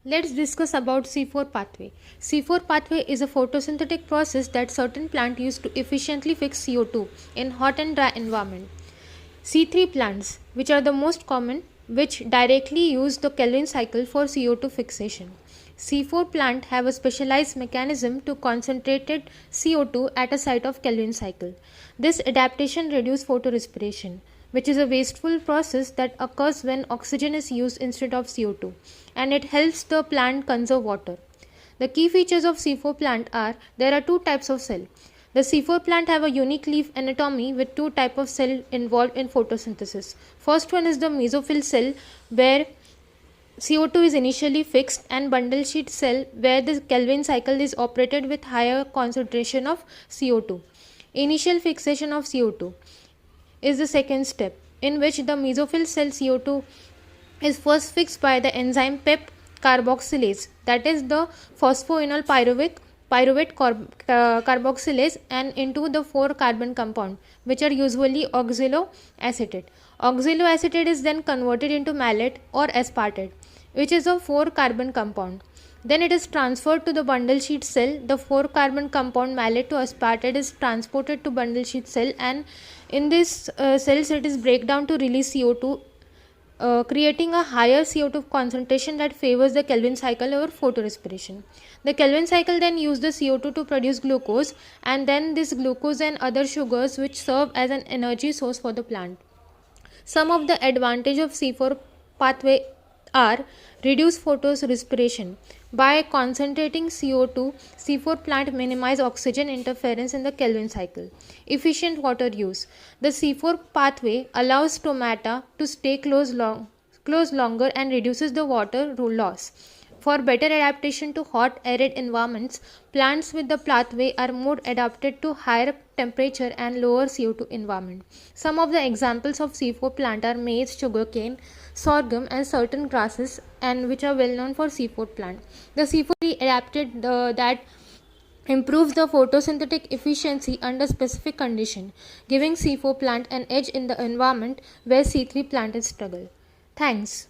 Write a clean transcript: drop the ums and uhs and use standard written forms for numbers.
Let's discuss about C4 pathway. C4 pathway is a photosynthetic process that certain plants use to efficiently fix CO2 in hot and dry environment. C3 plants, which are the most common, which directly use the Kelvin cycle for CO2 fixation. C4 plant have a specialized mechanism to concentrated CO2 at a site of Kelvin cycle. This adaptation reduces photorespiration, which is a wasteful process that occurs when oxygen is used instead of CO2, and it helps the plant conserve water. The key features of C4 plant are there are two types of cell. The C4 plant have a unique leaf anatomy with two types of cell involved in photosynthesis. First one is the mesophyll cell, where CO2 is initially fixed, and bundle sheath cell where the Kelvin cycle is operated with higher concentration of CO2. Initial fixation of CO2 is the second step, in which the mesophyll cell CO2 is first fixed by the enzyme PEP carboxylase, that is the phosphoenol pyruvate carboxylase, and into the 4 carbon compound, which are usually oxaloacetate. Oxaloacetate is then converted into malate or aspartate, which is a 4 carbon compound. Then it is transferred to the bundle sheath cell. The 4 carbon compound malate to aspartate is transported to bundle sheath cell, and in this cells it is break down to release CO2, creating a higher CO2 concentration that favors the Kelvin cycle over photorespiration. The Kelvin cycle then uses the CO2 to produce glucose, and then this glucose and other sugars which serve as an energy source for the plant. Some of the advantages of C4 pathway are reduced photorespiration. By concentrating CO2, C4 plant minimize oxygen interference in the Kelvin cycle. Efficient water use. The C4 pathway allows stomata to stay closed longer and reduces the water loss. For better adaptation to hot, arid environments, plants with the pathway are more adapted to higher temperature and lower CO2 environment. Some of the examples of C4 plant are maize, sugarcane, sorghum, and certain grasses, and which are well known for C4 plant. The C4 adapted that improves the photosynthetic efficiency under specific condition, giving C4 plant an edge in the environment where C3 plant is struggle. Thanks.